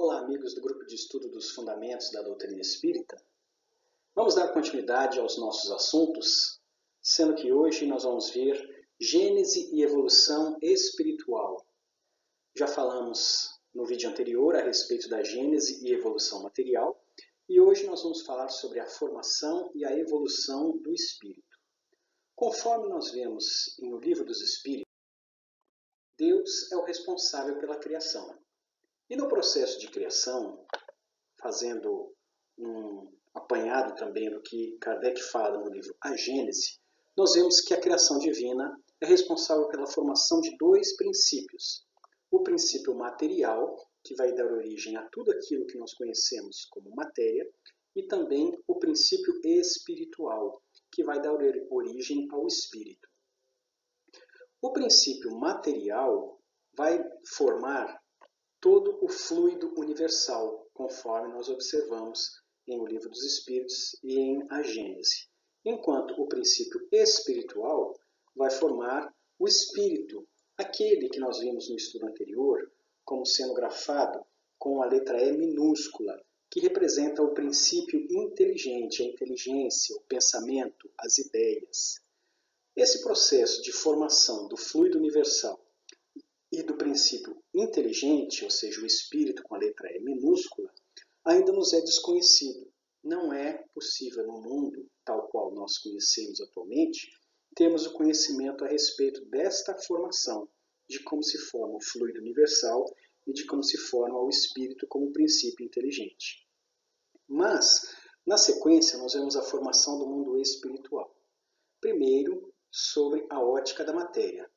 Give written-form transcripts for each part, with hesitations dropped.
Olá, amigos do grupo de estudo dos Fundamentos da Doutrina Espírita. Vamos dar continuidade aos nossos assuntos, sendo que hoje nós vamos ver Gênese e Evolução Espiritual. Já falamos no vídeo anterior a respeito da Gênese e Evolução Material, e hoje nós vamos falar sobre a formação e a evolução do Espírito. Conforme nós vemos no Livro dos Espíritos, Deus é o responsável pela criação. E no processo de criação, fazendo um apanhado também do que Kardec fala no livro A Gênese, nós vemos que a criação divina é responsável pela formação de dois princípios. O princípio material, que vai dar origem a tudo aquilo que nós conhecemos como matéria, e também o princípio espiritual, que vai dar origem ao espírito. O princípio material vai formar todo o fluido universal, conforme nós observamos em O Livro dos Espíritos e em A Gênese. Enquanto o princípio espiritual vai formar o espírito, aquele que nós vimos no estudo anterior como sendo grafado com a letra E minúscula, que representa o princípio inteligente, a inteligência, o pensamento, as ideias. Esse processo de formação do fluido universal e do princípio inteligente, ou seja, o espírito com a letra E minúscula, ainda nos é desconhecido. Não é possível no mundo, tal qual nós conhecemos atualmente, termos o conhecimento a respeito desta formação, de como se forma o fluido universal e de como se forma o espírito como princípio inteligente. Mas, na sequência, nós vemos a formação do mundo espiritual. Primeiro, sobre a ótica da matéria.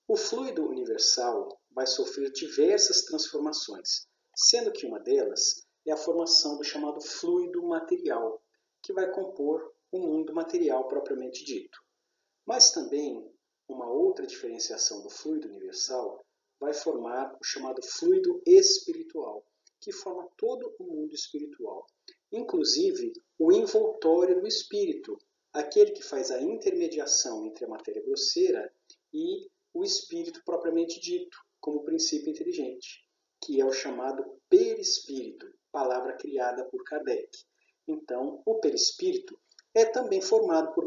O fluido universal vai sofrer diversas transformações, sendo que uma delas é a formação do chamado fluido material, que vai compor o mundo material propriamente dito. Mas também uma outra diferenciação do fluido universal vai formar o chamado fluido espiritual, que forma todo o mundo espiritual, inclusive o envoltório do espírito, aquele que faz a intermediação entre a matéria grosseira e o espírito propriamente dito, como princípio inteligente, que é o chamado perispírito, palavra criada por Kardec. Então, o perispírito é também formado por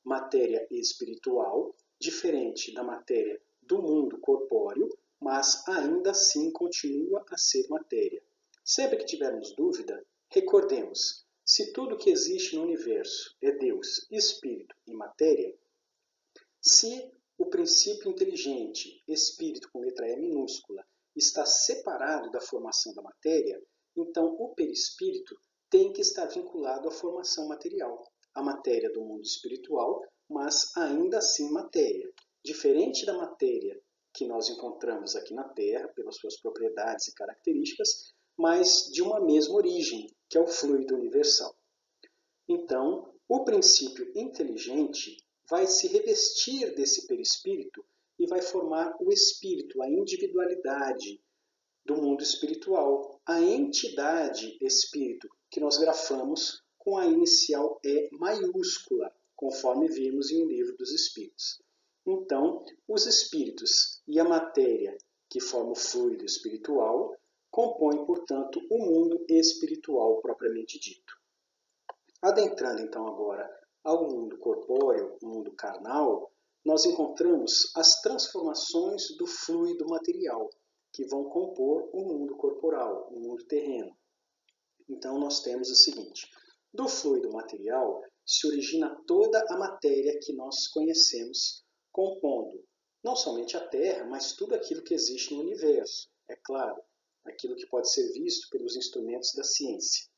matéria espiritual, diferente da matéria do mundo corpóreo, mas ainda assim continua a ser matéria. Sempre que tivermos dúvida, recordemos, se tudo que existe no universo é Deus, espírito e matéria, se o princípio inteligente, espírito com letra E minúscula, está separado da formação da matéria, então o perispírito tem que estar vinculado à formação material, a matéria do mundo espiritual, mas ainda assim matéria. Diferente da matéria que nós encontramos aqui na Terra, pelas suas propriedades e características, mas de uma mesma origem, que é o fluido universal. Então, o princípio inteligente vai se revestir desse perispírito e vai formar o espírito, a individualidade do mundo espiritual, a entidade espírito, que nós grafamos com a inicial E maiúscula, conforme vimos em O Livro dos Espíritos. Então, os espíritos e a matéria que forma o fluido espiritual compõem, portanto, o mundo espiritual propriamente dito. Adentrando então agora ao mundo corpóreo, o mundo carnal, nós encontramos as transformações do fluido material, que vão compor o mundo corporal, o mundo terreno. Então nós temos o seguinte: do fluido material se origina toda a matéria que nós conhecemos, compondo não somente a Terra, mas tudo aquilo que existe no universo, é claro, aquilo que pode ser visto pelos instrumentos da ciência.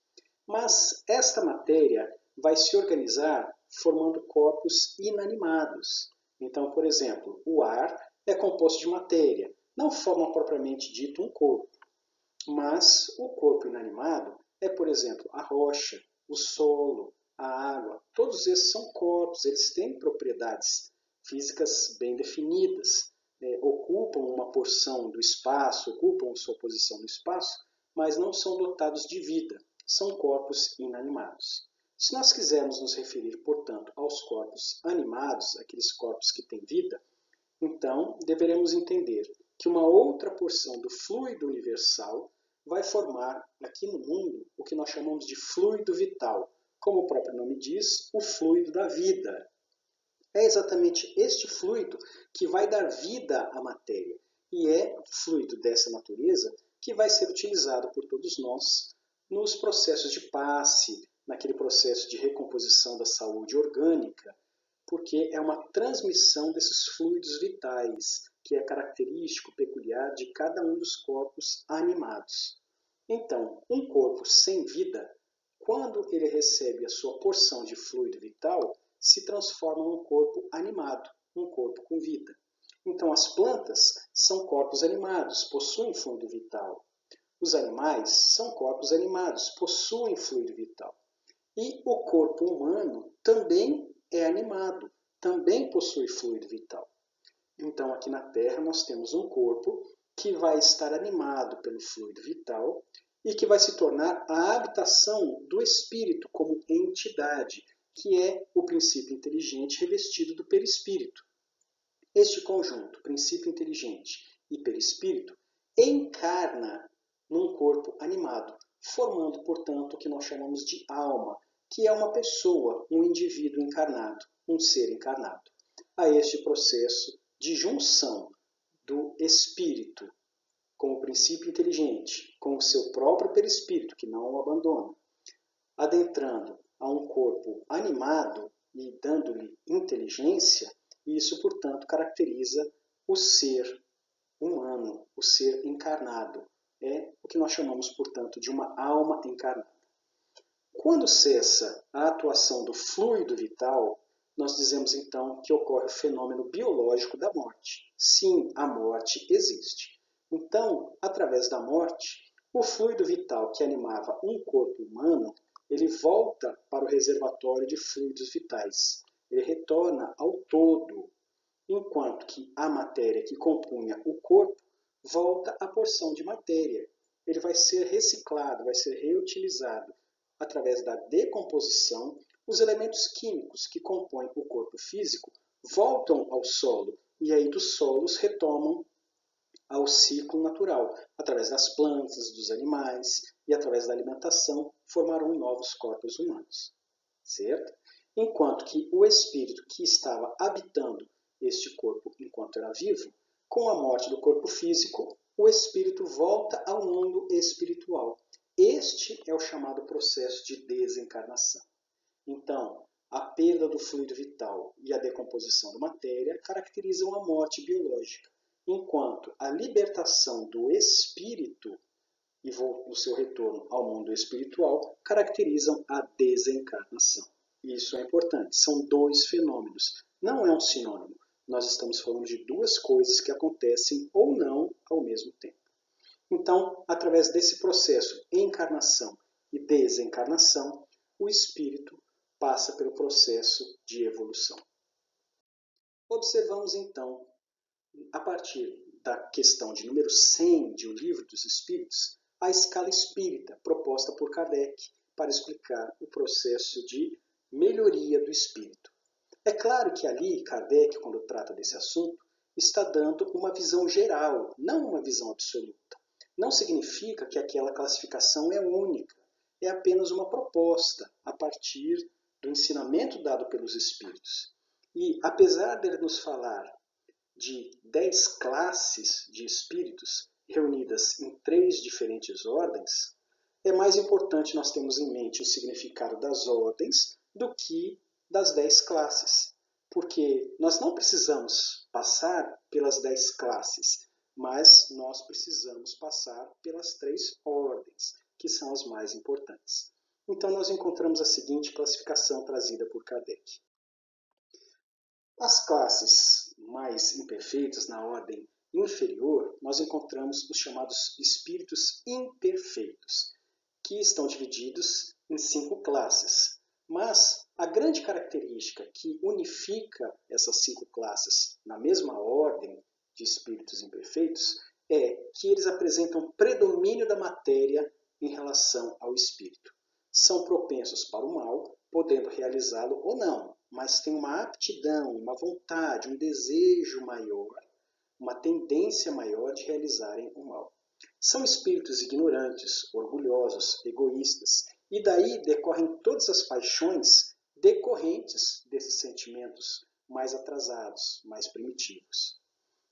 Mas esta matéria vai se organizar formando corpos inanimados. Então, por exemplo, o ar é composto de matéria, não forma propriamente dito um corpo, mas o corpo inanimado é, por exemplo, a rocha, o solo, a água. Todos esses são corpos, eles têm propriedades físicas bem definidas, ocupam uma porção do espaço, ocupam sua posição no espaço, mas não são dotados de vida. São corpos inanimados. Se nós quisermos nos referir, portanto, aos corpos animados, aqueles corpos que têm vida, então deveremos entender que uma outra porção do fluido universal vai formar aqui no mundo o que nós chamamos de fluido vital. Como o próprio nome diz, o fluido da vida. É exatamente este fluido que vai dar vida à matéria. E é fluido dessa natureza que vai ser utilizado por todos nós nos processos de passe, naquele processo de recomposição da saúde orgânica, porque é uma transmissão desses fluidos vitais, que é característico, peculiar de cada um dos corpos animados. Então, um corpo sem vida, quando ele recebe a sua porção de fluido vital, se transforma num corpo animado, um corpo com vida. Então, as plantas são corpos animados, possuem fluido vital. Os animais são corpos animados, possuem fluido vital. E o corpo humano também é animado, também possui fluido vital. Então, aqui na Terra, nós temos um corpo que vai estar animado pelo fluido vital e que vai se tornar a habitação do espírito como entidade, que é o princípio inteligente revestido do perispírito. Este conjunto, princípio inteligente e perispírito, encarna num corpo animado, formando, portanto, o que nós chamamos de alma, que é uma pessoa, um indivíduo encarnado, um ser encarnado. A este processo de junção do espírito com o princípio inteligente, com o seu próprio perispírito, que não o abandona, adentrando a um corpo animado e dando-lhe inteligência, isso, portanto, caracteriza o ser humano, o ser encarnado. É o que nós chamamos, portanto, de uma alma encarnada. Quando cessa a atuação do fluido vital, nós dizemos então que ocorre o fenômeno biológico da morte. Sim, a morte existe. Então, através da morte, o fluido vital que animava um corpo humano, ele volta para o reservatório de fluidos vitais. Ele retorna ao todo, enquanto que a matéria que compunha o corpo volta à porção de matéria. Ele vai ser reciclado, vai ser reutilizado. Através da decomposição, os elementos químicos que compõem o corpo físico voltam ao solo e aí dos solos retomam ao ciclo natural. Através das plantas, dos animais e através da alimentação formarão novos corpos humanos. Certo? Enquanto que o espírito que estava habitando este corpo enquanto era vivo, com a morte do corpo físico, o espírito volta ao mundo espiritual. Este é o chamado processo de desencarnação. Então, a perda do fluido vital e a decomposição da matéria caracterizam a morte biológica, enquanto a libertação do espírito e o seu retorno ao mundo espiritual caracterizam a desencarnação. Isso é importante. São dois fenômenos. Não é um sinônimo. Nós estamos falando de duas coisas que acontecem ou não ao mesmo tempo. Então, através desse processo encarnação e desencarnação, o espírito passa pelo processo de evolução. Observamos então, a partir da questão de número 100 de O Livro dos Espíritos, a escala espírita proposta por Kardec para explicar o processo de melhoria do espírito. É claro que ali Kardec, quando trata desse assunto, está dando uma visão geral, não uma visão absoluta. Não significa que aquela classificação é única, é apenas uma proposta a partir do ensinamento dado pelos Espíritos. E, apesar de ele nos falar de 10 classes de espíritos reunidas em 3 diferentes ordens, é mais importante nós termos em mente o significado das ordens do que das 10 classes. Porque nós não precisamos passar pelas 10 classes, mas nós precisamos passar pelas 3 ordens, que são as mais importantes. Então nós encontramos a seguinte classificação trazida por Kardec. As classes mais imperfeitas, na ordem inferior, nós encontramos os chamados espíritos imperfeitos, que estão divididos em 5 classes. Mas a grande característica que unifica essas 5 classes na mesma ordem de espíritos imperfeitos é que eles apresentam predomínio da matéria em relação ao espírito. São propensos para o mal, podendo realizá-lo ou não, mas têm uma aptidão, uma vontade, um desejo maior, uma tendência maior de realizarem o mal. São espíritos ignorantes, orgulhosos, egoístas, e daí decorrem todas as paixões decorrentes desses sentimentos mais atrasados, mais primitivos.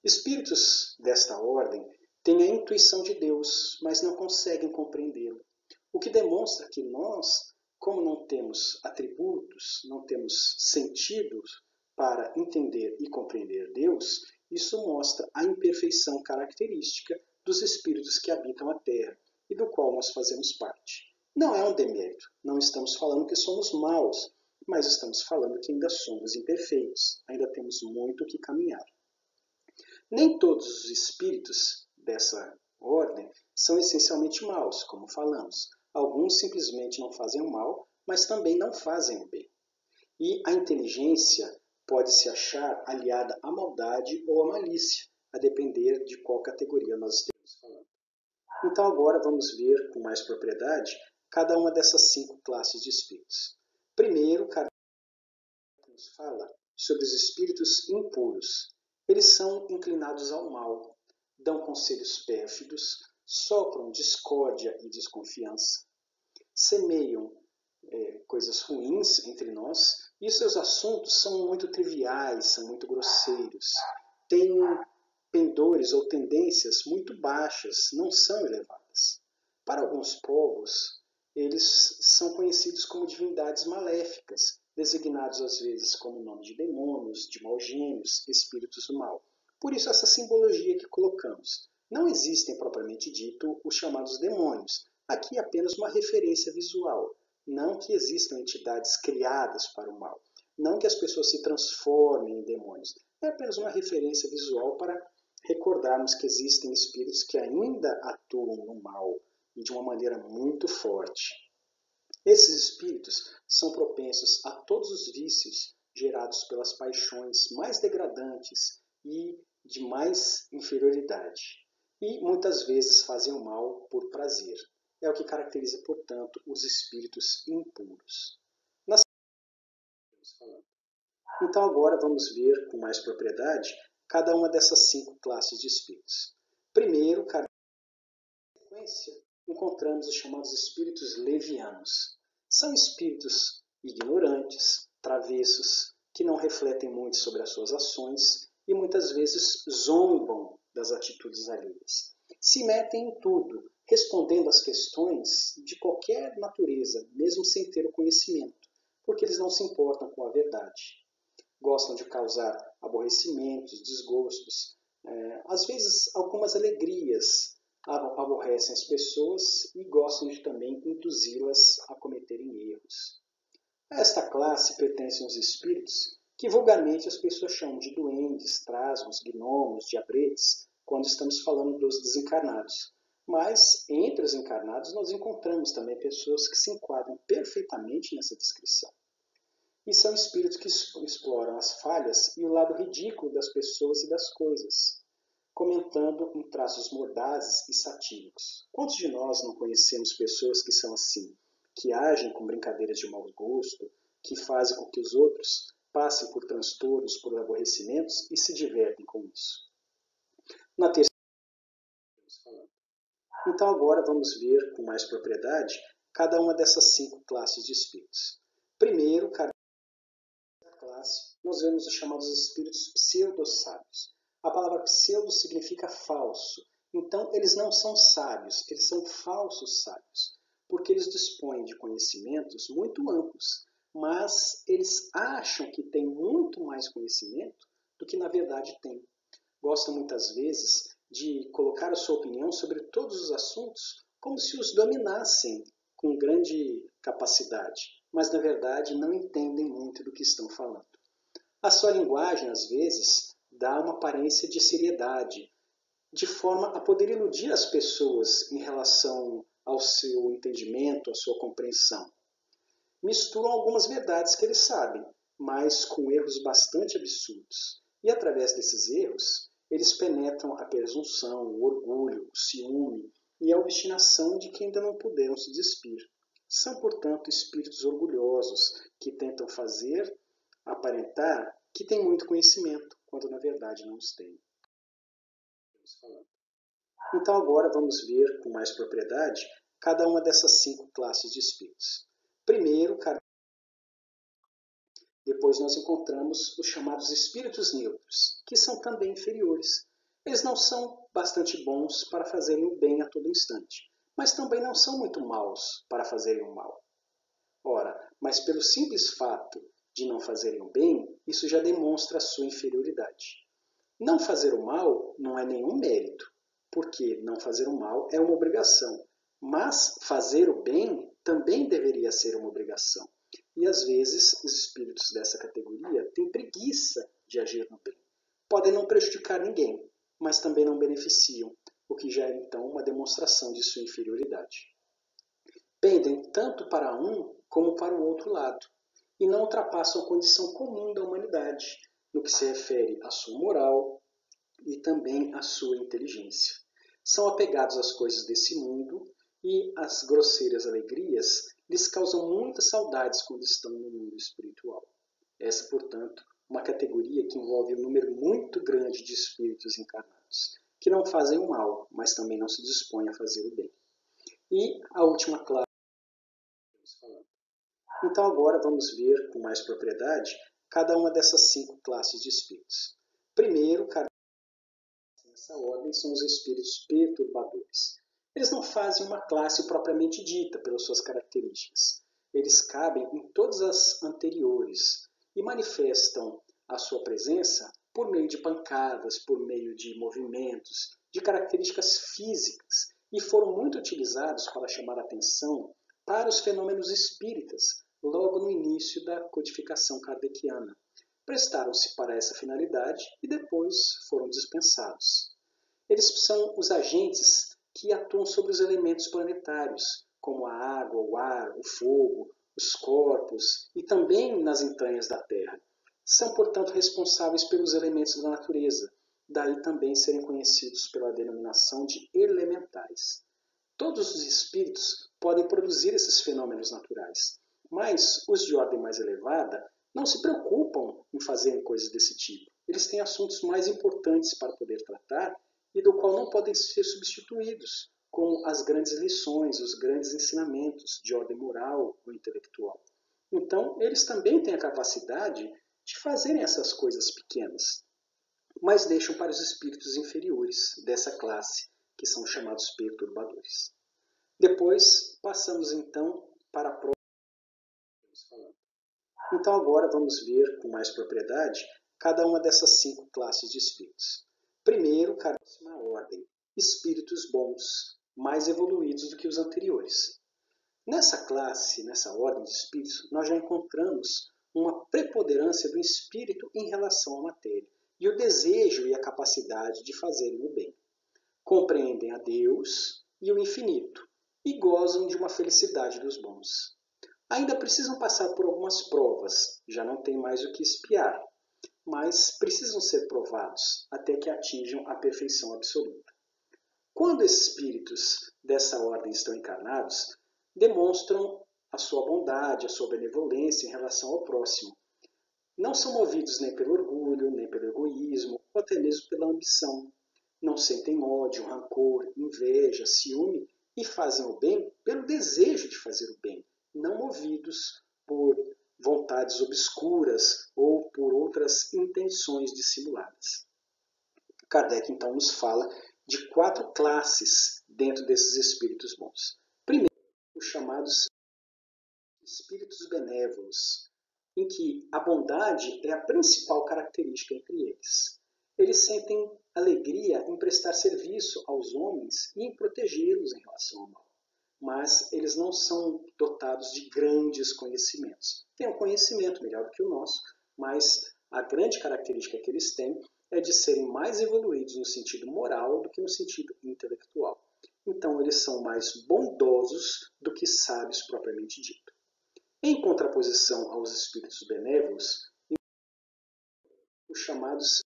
Espíritos desta ordem têm a intuição de Deus, mas não conseguem compreendê-lo, o que demonstra que nós, como não temos atributos, não temos sentidos para entender e compreender Deus, isso mostra a imperfeição característica dos espíritos que habitam a Terra e do qual nós fazemos parte. Não é um demérito, não estamos falando que somos maus, mas estamos falando que ainda somos imperfeitos, ainda temos muito que caminhar. Nem todos os espíritos dessa ordem são essencialmente maus, como falamos. Alguns simplesmente não fazem o mal, mas também não fazem o bem. E a inteligência pode se achar aliada à maldade ou à malícia, a depender de qual categoria nós estamos falando. Então agora vamos ver com mais propriedade cada uma dessas 5 classes de espíritos. Primeiro, Kardec nos fala sobre os espíritos impuros. Eles são inclinados ao mal, dão conselhos pérfidos, sopram discórdia e desconfiança, semeiam coisas ruins entre nós, e seus assuntos são muito triviais, são muito grosseiros, têm pendores ou tendências muito baixas, não são elevadas. Para alguns povos, eles são conhecidos como divindades maléficas, designados às vezes como nome de demônios, de maugênios, espíritos do mal. Por isso essa simbologia que colocamos. Não existem propriamente dito os chamados demônios. Aqui é apenas uma referência visual. Não que existam entidades criadas para o mal. Não que as pessoas se transformem em demônios. É apenas uma referência visual para recordarmos que existem espíritos que ainda atuam no mal e de uma maneira muito forte. Esses espíritos são propensos a todos os vícios gerados pelas paixões mais degradantes e de mais inferioridade. E muitas vezes fazem o mal por prazer. É o que caracteriza, portanto, os espíritos impuros. Então agora vamos ver com mais propriedade cada uma dessas 5 classes de espíritos. Primeiro, na sequência, encontramos os chamados espíritos levianos. São espíritos ignorantes, travessos, que não refletem muito sobre as suas ações e muitas vezes zombam das atitudes alheias. Se metem em tudo, respondendo às questões de qualquer natureza, mesmo sem ter o conhecimento, porque eles não se importam com a verdade. Gostam de causar aborrecimentos, desgostos, às vezes algumas alegrias aborrecem as pessoas e gostam de também induzi-las a cometerem erros. A esta classe pertencem os espíritos que vulgarmente as pessoas chamam de duendes, trasgos, gnomos, diabretes, quando estamos falando dos desencarnados. Mas entre os encarnados nós encontramos também pessoas que se enquadram perfeitamente nessa descrição. E são espíritos que exploram as falhas e o lado ridículo das pessoas e das coisas, comentando em traços mordazes e satíricos. Quantos de nós não conhecemos pessoas que são assim, que agem com brincadeiras de mau gosto, que fazem com que os outros passem por transtornos, por aborrecimentos e se divertem com isso? Na terceira, então agora vamos ver com mais propriedade cada uma dessas 5 classes de espíritos. Primeiro, classe, nós vemos os chamados espíritos pseudo-sábios. A palavra pseudo significa falso. Então, eles não são sábios, eles são falsos sábios, porque eles dispõem de conhecimentos muito amplos, mas eles acham que têm muito mais conhecimento do que na verdade têm. Gostam muitas vezes de colocar a sua opinião sobre todos os assuntos como se os dominassem com grande capacidade, mas na verdade não entendem muito do que estão falando. A sua linguagem, às vezes, dá uma aparência de seriedade, de forma a poder iludir as pessoas em relação ao seu entendimento, à sua compreensão. Misturam algumas verdades que eles sabem, mas com erros bastante absurdos. E através desses erros, eles penetram a presunção, o orgulho, o ciúme e a obstinação de que ainda não puderam se despir. São, portanto, espíritos orgulhosos que tentam fazer aparentar que têm muito conhecimento, quando na verdade não os têm. Então agora vamos ver com mais propriedade cada uma dessas 5 classes de espíritos. Primeiro, depois nós encontramos os chamados espíritos neutros, que são também inferiores. Eles não são bastante bons para fazerem o bem a todo instante, mas também não são muito maus para fazerem o mal. Ora, mas pelo simples fato de não fazerem o bem, isso já demonstra a sua inferioridade. Não fazer o mal não é nenhum mérito, porque não fazer o mal é uma obrigação, mas fazer o bem também deveria ser uma obrigação. E às vezes os espíritos dessa categoria têm preguiça de agir no bem. Podem não prejudicar ninguém, mas também não beneficiam, o que já é então uma demonstração de sua inferioridade. Pendem tanto para um como para o outro lado, e não ultrapassam a condição comum da humanidade, no que se refere à sua moral e também à sua inteligência. São apegados às coisas desse mundo e as grosseiras alegrias lhes causam muitas saudades quando estão no mundo espiritual. Essa, portanto, uma categoria que envolve um número muito grande de espíritos encarnados, que não fazem o mal, mas também não se dispõem a fazer o bem. E a última classe que estamos falando. Então agora vamos ver com mais propriedade cada uma dessas 5 classes de espíritos. Primeiro, nessa ordem, são os espíritos perturbadores. Eles não fazem uma classe propriamente dita pelas suas características. Eles cabem em todas as anteriores e manifestam a sua presença por meio de pancadas, por meio de movimentos, de características físicas, e foram muito utilizados para chamar a atenção para os fenômenos espíritas, logo no início da codificação kardeciana. Prestaram-se para essa finalidade e depois foram dispensados. Eles são os agentes que atuam sobre os elementos planetários, como a água, o ar, o fogo, os corpos e também nas entranhas da Terra. São, portanto, responsáveis pelos elementos da natureza, daí também serem conhecidos pela denominação de elementais. Todos os espíritos podem produzir esses fenômenos naturais, mas os de ordem mais elevada não se preocupam em fazer coisas desse tipo. Eles têm assuntos mais importantes para poder tratar e do qual não podem ser substituídos, como as grandes lições, os grandes ensinamentos de ordem moral ou intelectual. Então, eles também têm a capacidade de fazerem essas coisas pequenas, mas deixam para os espíritos inferiores dessa classe, que são chamados perturbadores. Depois, passamos então para a próxima. Então agora vamos ver com mais propriedade cada uma dessas 5 classes de espíritos. Primeiro, a ordem, espíritos bons, mais evoluídos do que os anteriores. Nessa classe, nessa ordem de espíritos, nós já encontramos uma preponderância do espírito em relação à matéria e o desejo e a capacidade de fazerem o bem. Compreendem a Deus e o infinito e gozam de uma felicidade dos bons. Ainda precisam passar por algumas provas, já não tem mais o que espiar, mas precisam ser provados até que atinjam a perfeição absoluta. Quando esses espíritos dessa ordem estão encarnados, demonstram a sua bondade, a sua benevolência em relação ao próximo. Não são movidos nem pelo orgulho, nem pelo egoísmo, ou até mesmo pela ambição. Não sentem ódio, rancor, inveja, ciúme e fazem o bem pelo desejo de fazer o bem, não movidos por vontades obscuras ou por outras intenções dissimuladas. Kardec então nos fala de 4 classes dentro desses espíritos bons. Primeiro, os chamados espíritos benévolos, em que a bondade é a principal característica entre eles. Eles sentem alegria em prestar serviço aos homens e em protegê-los em relação ao mal. Mas eles não são dotados de grandes conhecimentos. Têm um conhecimento melhor do que o nosso, mas a grande característica que eles têm é de serem mais evoluídos no sentido moral do que no sentido intelectual. Então, eles são mais bondosos do que sábios propriamente dito. Em contraposição aos espíritos benévolos, os chamados,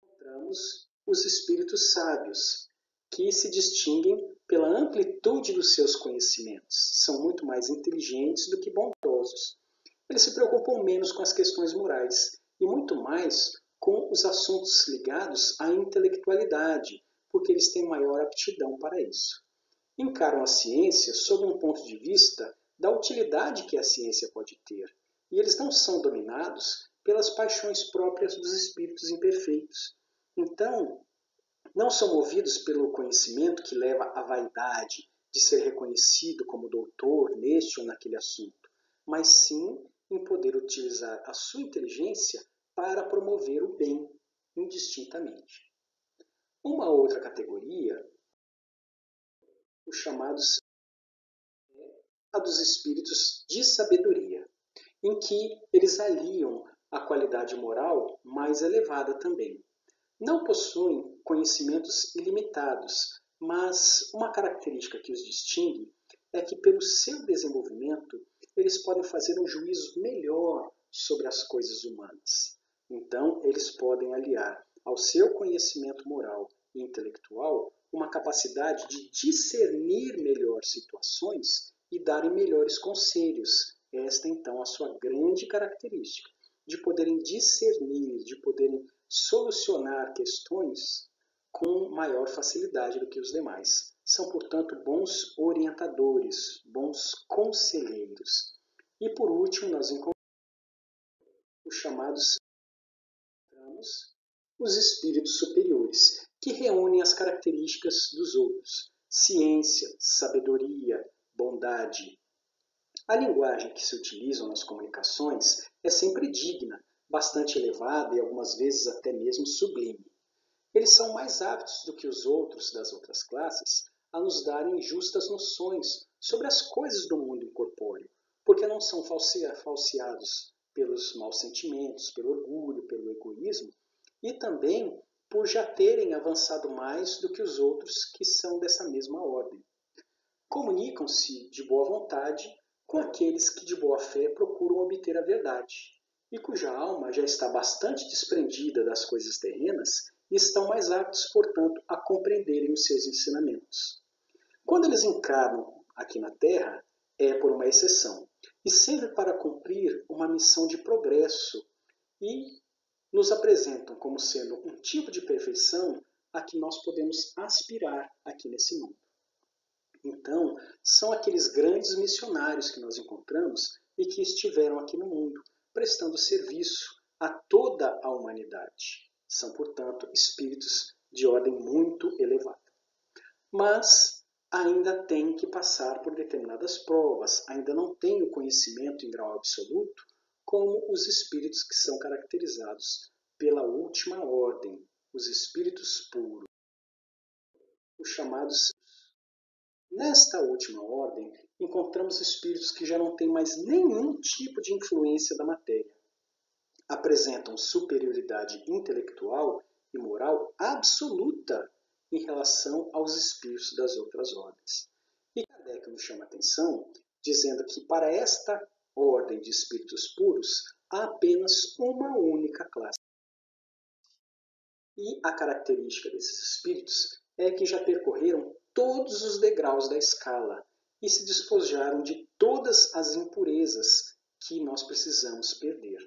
encontramos os espíritos sábios, que se distinguem pela amplitude dos seus conhecimentos. São muito mais inteligentes do que bondosos. Eles se preocupam menos com as questões morais e muito mais com os assuntos ligados à intelectualidade, porque eles têm maior aptidão para isso. Encaram a ciência sob um ponto de vista da utilidade que a ciência pode ter, e eles não são dominados pelas paixões próprias dos espíritos imperfeitos. Então, não são movidos pelo conhecimento que leva à vaidade de ser reconhecido como doutor neste ou naquele assunto, mas sim em poder utilizar a sua inteligência para promover o bem indistintamente. Uma outra categoria, os chamados a dos espíritos de sabedoria, em que eles aliam a qualidade moral mais elevada também. Não possuem conhecimentos ilimitados, mas uma característica que os distingue é que, pelo seu desenvolvimento, eles podem fazer um juízo melhor sobre as coisas humanas. Então, eles podem aliar ao seu conhecimento moral e intelectual uma capacidade de discernir melhor situações e darem melhores conselhos. Esta, então, é a sua grande característica, de poderem discernir, de poderem solucionar questões com maior facilidade do que os demais. São, portanto, bons orientadores, bons conselheiros. E, por último, nós encontramos os chamados os espíritos superiores, que reúnem as características dos outros: ciência, sabedoria, bondade. A linguagem que se utiliza nas comunicações é sempre digna, bastante elevada e algumas vezes até mesmo sublime. Eles são mais aptos do que os outros das outras classes a nos darem justas noções sobre as coisas do mundo incorpóreo, porque não são falseados pelos maus sentimentos, pelo orgulho, pelo egoísmo, e também por já terem avançado mais do que os outros que são dessa mesma ordem. Comunicam-se de boa vontade com aqueles que de boa fé procuram obter a verdade, e cuja alma já está bastante desprendida das coisas terrenas e estão mais aptos, portanto, a compreenderem os seus ensinamentos. Quando eles encarnam aqui na Terra, é por uma exceção, e sempre para cumprir uma missão de progresso, e nos apresentam como sendo um tipo de perfeição a que nós podemos aspirar aqui nesse mundo. Então, são aqueles grandes missionários que nós encontramos e que estiveram aqui no mundo, prestando serviço a toda a humanidade. São, portanto, espíritos de ordem muito elevada. Mas ainda têm que passar por determinadas provas, ainda não têm o conhecimento em grau absoluto, como os espíritos que são caracterizados pela última ordem, os espíritos puros, os chamados. Nesta última ordem, encontramos espíritos que já não têm mais nenhum tipo de influência da matéria. Apresentam superioridade intelectual e moral absoluta em relação aos espíritos das outras ordens. E Kardec nos chama a atenção, dizendo que para esta ordem de espíritos puros há apenas uma única classe. E a característica desses espíritos é que já percorreram todos os degraus da escala e se despojaram de todas as impurezas que nós precisamos perder.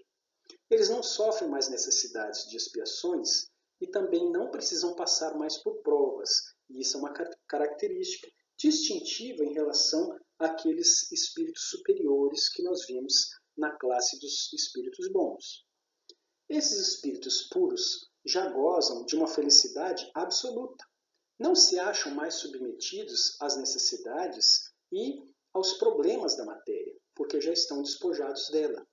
Eles não sofrem mais necessidades de expiações e também não precisam passar mais por provas, e isso é uma característica distintiva em relação àqueles espíritos superiores que nós vimos na classe dos espíritos bons. Esses espíritos puros já gozam de uma felicidade absoluta. Não se acham mais submetidos às necessidades e aos problemas da matéria, porque já estão despojados dela.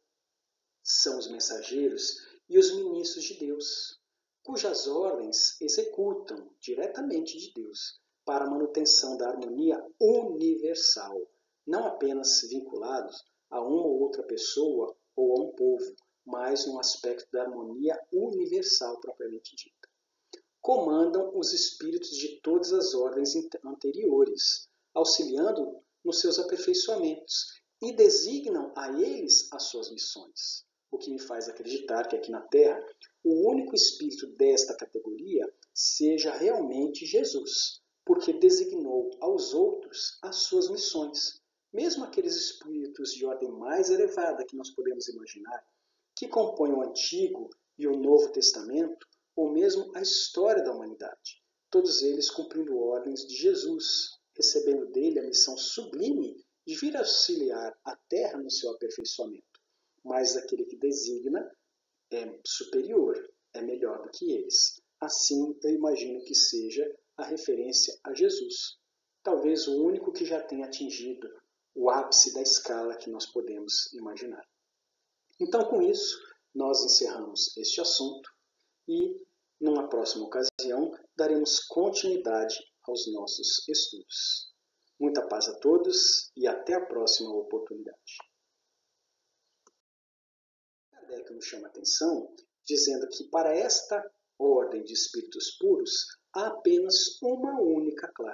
São os mensageiros e os ministros de Deus, cujas ordens executam diretamente de Deus para a manutenção da harmonia universal, não apenas vinculados a uma ou outra pessoa ou a um povo, mas no aspecto da harmonia universal propriamente dita. Comandam os espíritos de todas as ordens anteriores, auxiliando nos seus aperfeiçoamentos e designam a eles as suas missões, o que me faz acreditar que aqui na Terra o único espírito desta categoria seja realmente Jesus, porque designou aos outros as suas missões, mesmo aqueles espíritos de ordem mais elevada que nós podemos imaginar, que compõem o Antigo e o Novo Testamento, ou mesmo a história da humanidade. todos eles cumprindo ordens de Jesus, recebendo dele a missão sublime de vir auxiliar a Terra no seu aperfeiçoamento. Mas aquele que designa é superior, é melhor do que eles. Assim, eu imagino que seja a referência a Jesus, talvez o único que já tenha atingido o ápice da escala que nós podemos imaginar. Então, com isso, nós encerramos este assunto e, numa próxima ocasião, daremos continuidade aos nossos estudos. Muita paz a todos e até a próxima oportunidade. Kardec nos chama a atenção dizendo que para esta ordem de espíritos puros há apenas uma única classe